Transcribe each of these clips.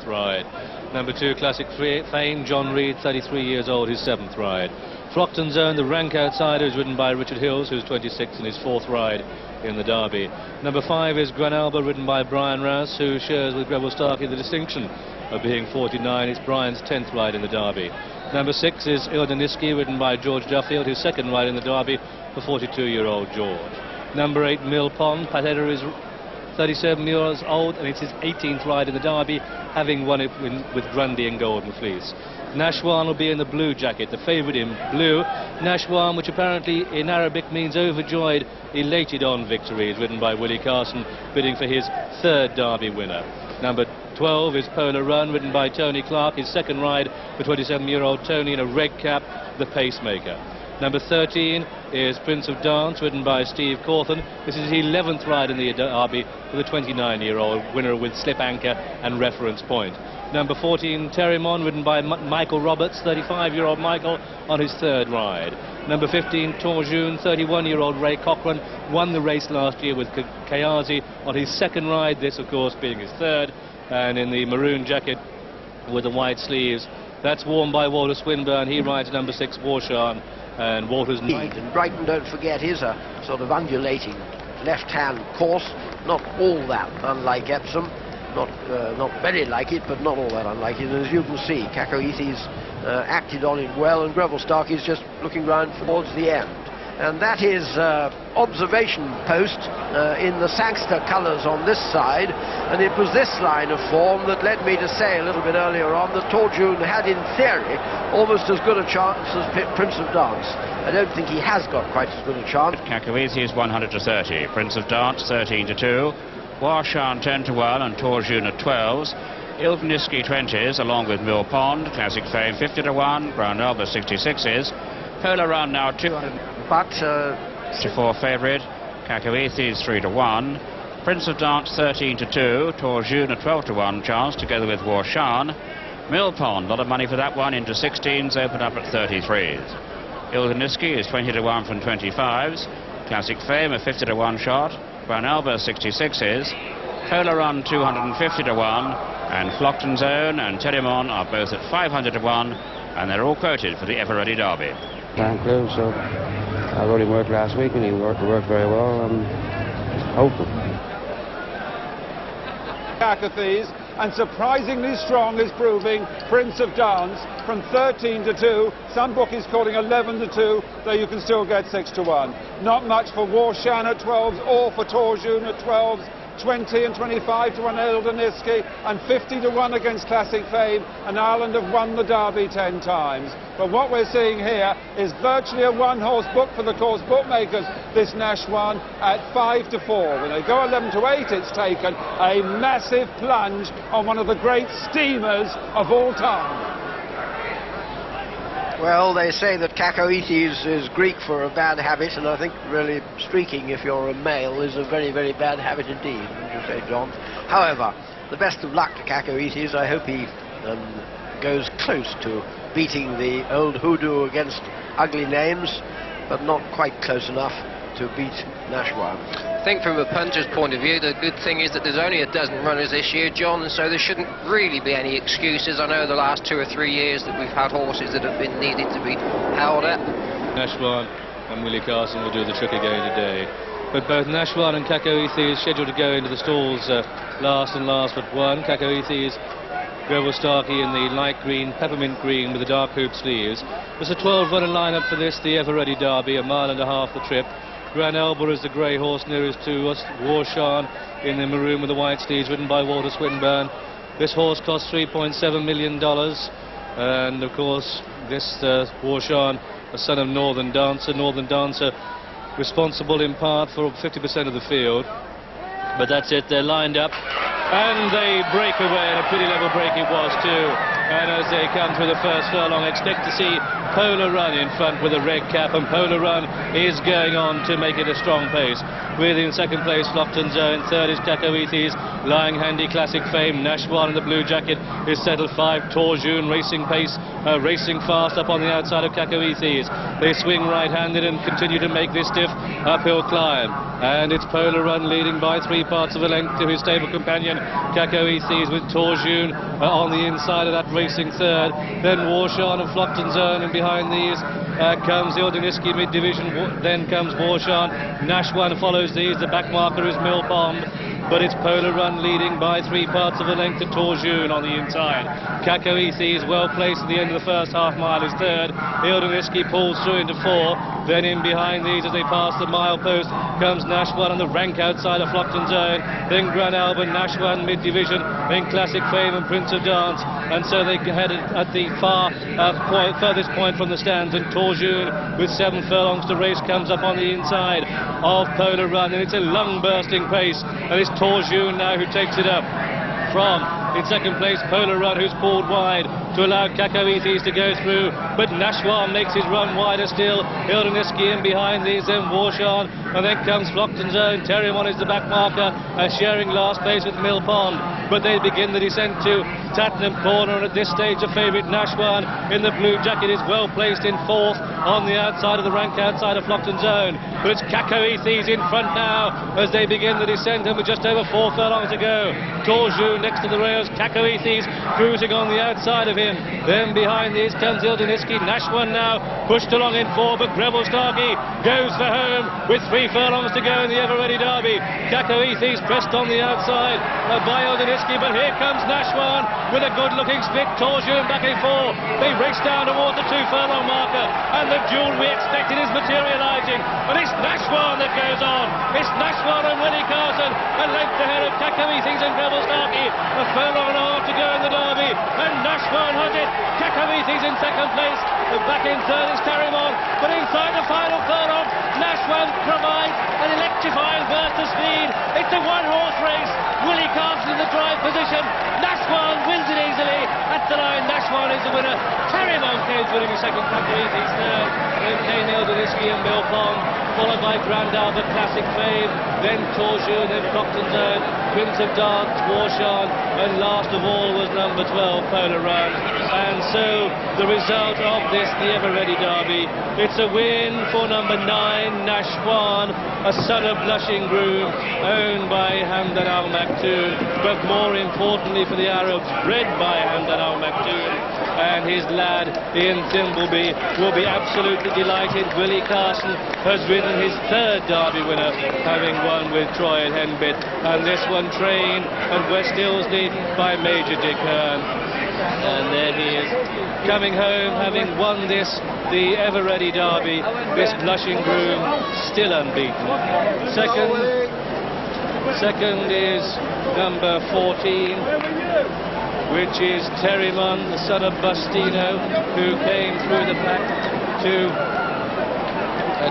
4th ride. Number 2, Classic Fame, John Reed, 33 years old, his 7th ride. Flockton Zone, the rank outsider, is ridden by Richard Hills, who's 26 in his 4th ride in the Derby. Number 5 is Gran Alba, ridden by Brian Rouse, who shares with Greville Starkey the distinction of being 49. It's Brian's 10th ride in the Derby. Number 6 is Ildaniski, ridden by George Duffield, his 2nd ride in the Derby for 42-year-old George. Number 8, Mill Pond, Pat Eder is 37 years old, and it's his 18th ride in the Derby, having won it with Grundy and Golden Fleece. Nashwan will be in the blue jacket, the favourite in blue. Nashwan, which apparently in Arabic means overjoyed, elated on victory, is ridden by Willie Carson, bidding for his 3rd Derby winner. Number 12 is Polar Run, ridden by Tony Clark, his 2nd ride for 27-year-old Tony in a red cap, the pacemaker. Number 13 is Prince of Dance, ridden by Steve Cawthon. This is his 11th ride in the Derby for the 29-year-old winner with slip anchor and reference point. Number 14, Terimon, ridden by Michael Roberts, 35-year-old Michael, on his 3rd ride. Number 15, Torjun, 31-year-old Ray Cochran, won the race last year with Kayazi on his 2nd ride, this of course being his 3rd, and in the maroon jacket with the white sleeves. That's worn by Walter Swinburne. He rides number 6, Warshan, and Walter's... And Brighton, don't forget, is a sort of undulating left-hand course, not all that unlike Epsom. Not very like it, but not all that unlike it. And as you can see, Cacoethes acted on it well, and Greville Starkey's just looking round towards the end. And that is observation post in the Sangster colours on this side, and it was this line of form that led me to say a little bit earlier on that Torjun had, in theory, almost as good a chance as Prince of Dance. I don't think he has got quite as good a chance. Cacoethes 100 to 30, Prince of Dance 13 to 2. Warshan 10 to 1 and Torjun at 12s. Ildaniski 20s along with Mill Pond. Classic Fame 50 to 1. Gran Alba 66s. Polar Run now 200. But 4 favourite. Cacoethes 3 to 1. Prince of Dance 13 to 2. Torjun a 12 to 1 chance together with Warshan. Mill Pond, a lot of money for that one, into 16s, open up at 33s. Ildaniski is 20 to 1 from 25s. Classic Fame a 50 to 1 shot. Gran Alba 66s, Polar Run 250 to 1, and Flockton Zone and Terimon are both at 500 to 1, and they're all quoted for the ever-ready Derby. Can't clue, so I rode him work last week and he worked very well. I'm hopeful. Cacoethes, and surprisingly strong is proving Prince of Dance from 13 to 2. Some bookies calling 11 to 2, though you can still get 6 to 1. Not much for Warshan at 12s or for Torjun at 12s. 20 and 25 to 1 Ildaniski, and 50 to 1 against Classic Fame, and Ireland have won the Derby 10 times. But what we're seeing here is virtually a one-horse book for the course bookmakers, this Nashwan, at 5 to 4. When they go 11 to 8, it's taken a massive plunge on one of the great steamers of all time. Well, they say that Cacoethes is Greek for a bad habit, and I think really streaking if you're a male is a very, very bad habit indeed, wouldn't you say, John? However, the best of luck to Cacoethes. I hope he goes close to beating the old hoodoo against ugly names, but not quite close enough to beat Nashwan. I think from a punter's point of view, the good thing is that there's only a dozen runners this year, John, so there shouldn't really be any excuses. I know the last 2 or 3 years that we've had horses that have been needed to be held at. Nashwan and Willie Carson will do the trick again today. But both Nashwan and Cacoethes is scheduled to go into the stalls last but one. Cacoethes, Greville Starkey in the light green, peppermint green with the dark hoop sleeves. There's a 12-runner lineup for this, the ever-ready Derby, 1.5 miles the trip. Gran Alba is the grey horse nearest to us. Warshan in the maroon with the white sleeves, ridden by Walter Swinburne. This horse cost $3.7 million, and of course this Warshan, a son of Northern Dancer, responsible in part for 50% of the field. But that's it, they're lined up, and they break away, and a pretty level break it was too. And as they come through the first furlong, expect to see Polar Run in front with a red cap, and Polar Run is going on to make it a strong pace. with in second place Flockton's Own. Third is Cacoethes, lying handy Classic Fame. Nashwan in the blue jacket is settled 5. Torjun racing pace, racing fast up on the outside of Cacoethes. They swing right-handed and continue to make this stiff uphill climb. And it's Polar Run leading by 3 parts of a length to his stable companion Cacoethes, with Torjun on the inside of that racing third. Then Warshan and Flockton's Own, and behind these comes Ildeniski mid-division, then comes Warshan. Nashwan follows these, the back marker is Mill Pond, but it's Polar Run leading by 3 parts of a length to Torjun on the inside. Cacoethes well placed at the end of the first half mile is third. Ildeniski pulls through into 4. Then in behind these as they pass the mile post comes Nashwan on the rank outside of Flockton's Own. Then Gran Alba, Nashwan mid-division, then Classic Fame and Prince of Dance. And so they head at the furthest point from the stands, and Torjun with 7 furlongs to race comes up on the inside of Polar Run, and it's a lung-bursting pace, and it's Torjun now who takes it up from, in second place, Polar Run, who's pulled wide to allow Cacoethes to go through, but Nashwan makes his run wider still. Ildeniski in behind these, then Warshan, and then comes Flockton's Own. Terimon is the back marker, sharing last place with Mill Pond, but they begin the descent to Tattenham Corner, and at this stage the favourite Nashwan in the blue jacket is well placed in 4th on the outside of the rank outside of Flockton's Own, but it's Cacoethes in front now as they begin the descent, and with just over 4 furlongs to go. Torjun next to the rails, Cacoethes cruising on the outside of him. Then behind these comes Ildeniski. Nashwan now pushed along in 4, but Grevilstarky goes for home with 3 furlongs to go in the ever-ready derby. Cacoethes pressed on the outside by Ildeniski, but here comes Nashwan with a good-looking split. Torjun back in 4. They race down towards the 2-furlong marker, and the duel we expected is materialising, and it's Nashwan that goes on. It's Nashwan and Willie Carson, a length ahead of Cacoethes and Grevilstarky. A furlong and a half to go in the derby, and Nashwan has it. Cacoethes in second place. Back in third is Terimon, but inside the final furlong, Nashwan provides an electrifying burst of speed. It's a 1-horse race. Willie Carson in the drive position. Nashwan wins it easily. At the line, Nashwan is the winner. Terimon came winning the second, Cacoethes third. Then came Ildeniski and Mill Pond, followed by Gran Alba, Classic Fame, then Torjun, then Flockton's Own, Prince of Dance, Warshan, and last of all was number 12, Polar Run. And so the result of this, the ever-ready derby, it's a win for number 9, Nashwan, a son of Blushing Groom, owned by Hamdan Al Maktoum, but more importantly for the Arabs, bred by Hamdan Al Maktoum. And his lad, Ian Thimbleby, will be absolutely delighted. Willie Carson has ridden his 3rd derby winner, having won with Troy at Henbit, and this one trained at West Ilsley by Major Dick Hearn. And there he is, coming home, having won this, the ever-ready derby. This Blushing Groom, still unbeaten. Second is number 14, which is Terimon, the son of Bustino, who came through the pack to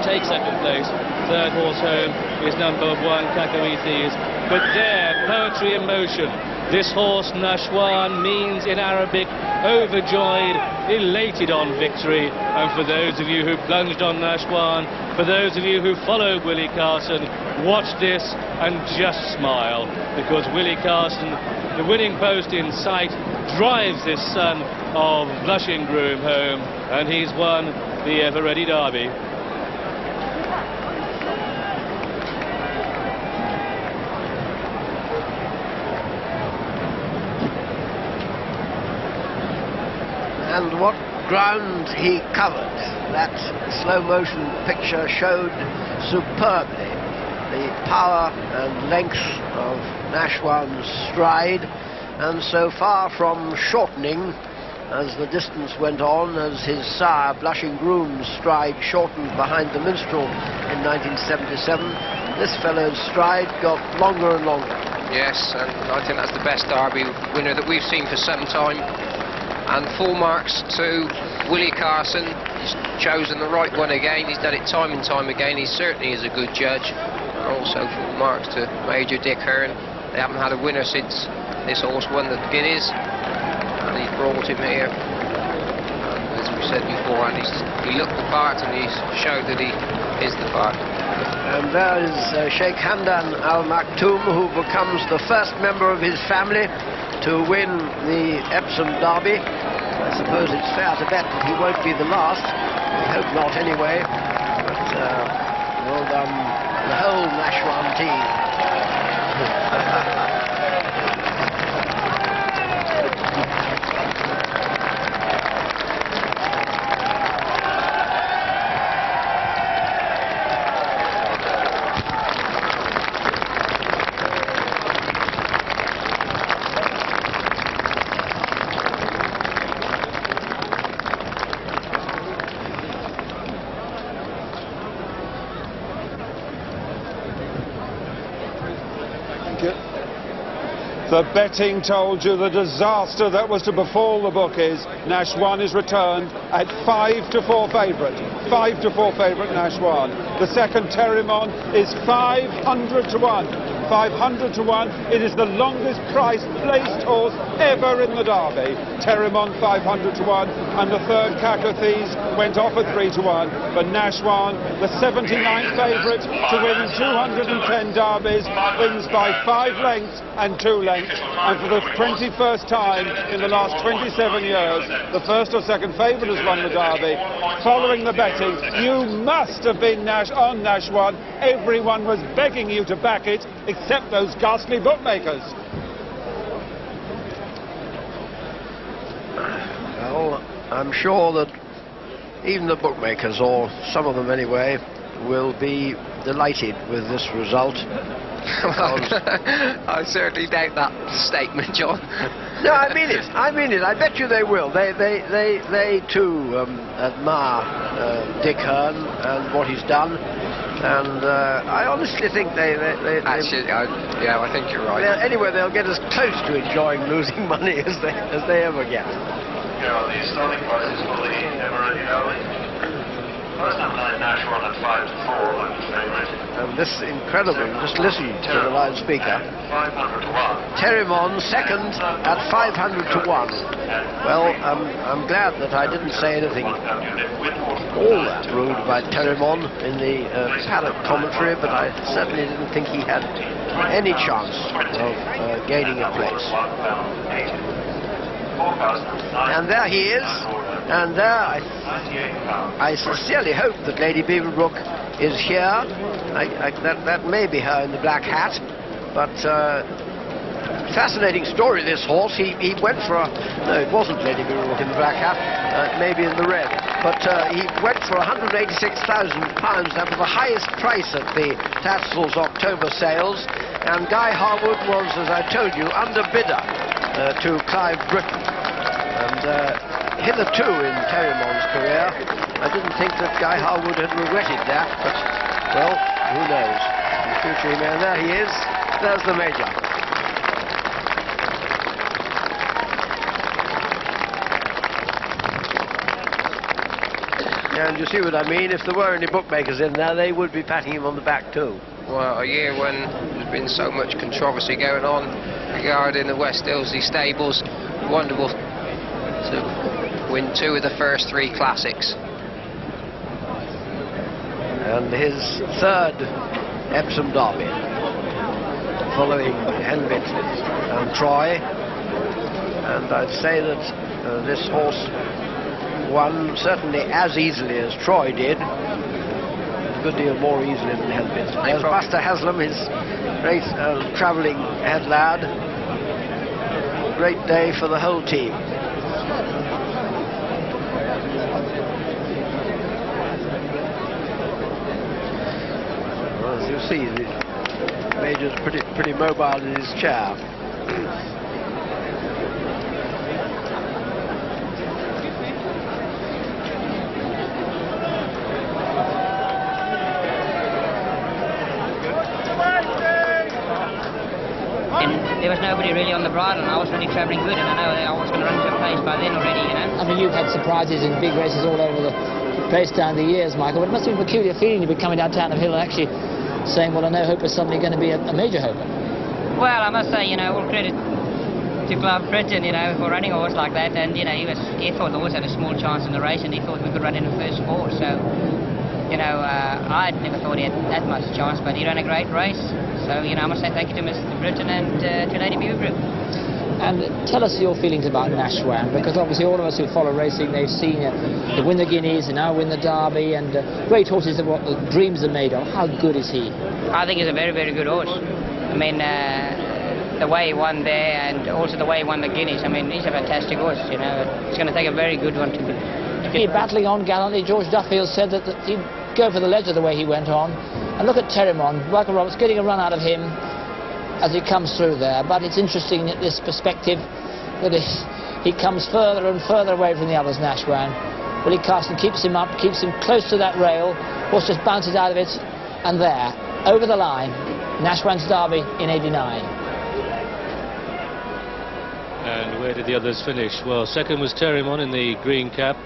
take second place. Third horse home is number 1, Cacoethes. But there, poetry in motion. This horse, Nashwan, means in Arabic, overjoyed, elated on victory. And for those of you who plunged on Nashwan, for those of you who followed Willie Carson, watch this and just smile, because Willie Carson, the winning post in sight, drives this son of Blushing Groom home, and he's won the ever-ready derby. And what ground he covered. That slow-motion picture showed superbly the power and length of Nashwan's stride, and so far from shortening as the distance went on, as his sire, Blushing Groom's stride shortened behind the Minstrel in 1977, this fellow's stride got longer and longer. Yes, and I think that's the best derby winner that we've seen for some time. And full marks to Willie Carson. He's chosen the right one again. He's done it time and time again. He certainly is a good judge. And also full marks to Major Dick Hearn. They haven't had a winner since this horse won the Guineas, and he's brought him here. And as we said before, and he looked the part, and he's showed that he is the part. And there is Sheikh Hamdan Al Maktoum, who becomes the first member of his family to win the Epsom Derby. I suppose it's fair to bet that he won't be the last. We hope not anyway. But well done, the whole Nashwan team. The betting told you the disaster that was to befall the bookies. Nashwan is returned at 5-4 favourite. 5-4 favourite Nashwan. The second Terimon is 500 to 1. 500 to 1. It is the longest priced placed horse ever in the Derby. Terimon 500 to 1. And the third Cacothes went off at 3 to 1. But Nashwan, the 79th favourite to win 210 Derbies, wins by 5 lengths and 2 lengths. And for the 21st time in the last 27 years, the first or second favourite has won the Derby. Following the betting, you must have been on Nashwan. Everyone was begging you to back it, except those ghastly bookmakers. Well, I'm sure that even the bookmakers, or some of them anyway, will be delighted with this result. I certainly doubt that statement, John. No, I mean it. I mean it. I bet you they will. They too admire Dick Hearn and what he's done, and I honestly think they Actually, yeah, I think you're right. Anyway, they'll get as close to enjoying losing money as they ever get. Yeah, the starting prices for the Emirati Derby. First number 9 Nashwan at 5-4, like the favourite. And this incredible, just listen to the loudspeaker. 500 to 1. Terimon second at 500 to 1. Well, I'm glad that I didn't say anything all that rude about Terimon in the paddock commentary, but I certainly didn't think he had any chance of gaining a place. And there he is, and there I sincerely hope that Lady Beaverbrook is here. That may be her in the black hat, but fascinating story, this horse. He went for a... No, it wasn't Lady Beaverbrook in the black hat, maybe in the red, but he went for £186,000. That was the highest price at the Tatzel's October sales, and Guy Harwood was, as I told you, underbidder to Clive Britton. And hitherto in Terimon's career, I didn't think that Guy Harwood had regretted that, but, well, who knows? In the future, he may. And there he is. There's the Major. And you see what I mean? If there were any bookmakers in there, they would be patting him on the back too. Well, a year when there's been so much controversy going on regarding the West Ilsley stables, wonderful to win 2 of the first 3 classics. And his third Epsom Derby, following Henbit and Troy. And I'd say that this horse won certainly as easily as Troy did, a good deal more easily than Henbit. There's Buster Haslam, his great travelling head lad. Great day for the whole team. Well, as you see, the Major's pretty mobile in his chair. There was nobody really on the bridle, and I was really travelling good, and I know that I was going to run to a place by then already, you know. I mean, you've had surprises in big races all over the place down the years, Michael, but it must be a peculiar feeling to be coming down Townham Hill and actually saying, well, I know Hope is suddenly going to be a major Hope. Well, I must say, you know, all credit to Clive Britton, you know, for running a horse like that, and, you know, he thought the horse had a small chance in the race, and he thought we could run in the first 4, so you know, I never thought he had that much chance, but he ran a great race. So, you know, I must say thank you to Mr. Britton and to Lady Bewbrew. And tell us your feelings about Nashwan, because obviously all of us who follow racing, they've seen they win the Guineas and now win the Derby, and great horses are what the dreams are made of. How good is he? I think he's a very, very good horse. I mean, the way he won there and also the way he won the Guineas, I mean, he's a fantastic horse, you know. It's going to take a very good one to He's battling on gallantly. George Duffield said that he'd go for the ledger the way he went on. And look at Terimon, Michael Roberts getting a run out of him as he comes through there. But it's interesting at this perspective that he comes further and further away from the others, Nashwan. Willie Carson keeps him up, keeps him close to that rail. Horse just bounces out of it, and there, over the line, Nashwan's Derby in '89. And where did the others finish? Well, second was Terimon in the green cap.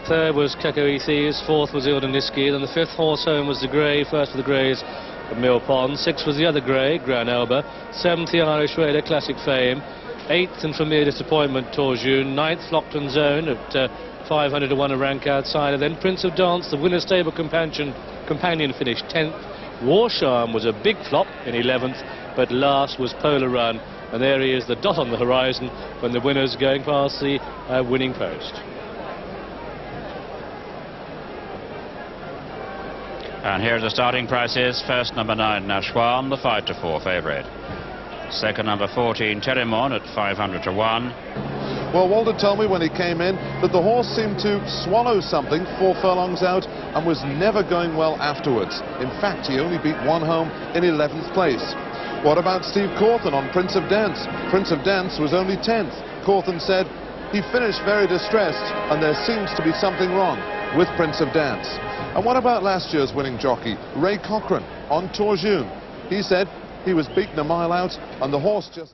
Third was Cacoethes. Fourth was Ildaniski. Then the fifth horse home was the grey. First for the Greys at Mill Pond. Sixth was the other grey, Gran Alba. Seventh, the Irish Raider, Classic Fame. Eighth, and for mere disappointment, Torjun. Ninth, Flockton Zone at 500 to 1 a rank outsider. Then Prince of Dance, the winner's stable companion, finished 10th. Warsham was a big flop in 11th, but last was Polar Run. And there he is, the dot on the horizon, when the winner's going past the winning post. And here are the starting prices. First, number 9, Nashwan, the 5 to 4 favourite. Second, number 14, Terimon at 500 to 1. Well, Walter told me when he came in that the horse seemed to swallow something 4 furlongs out and was never going well afterwards. In fact, he only beat one home in 11th place. What about Steve Cawthon on Prince of Dance? Prince of Dance was only 10th. Cawthon said he finished very distressed and there seems to be something wrong with Prince of Dance. And what about last year's winning jockey, Ray Cochrane, on Torjun? He said he was beaten a mile out and the horse just...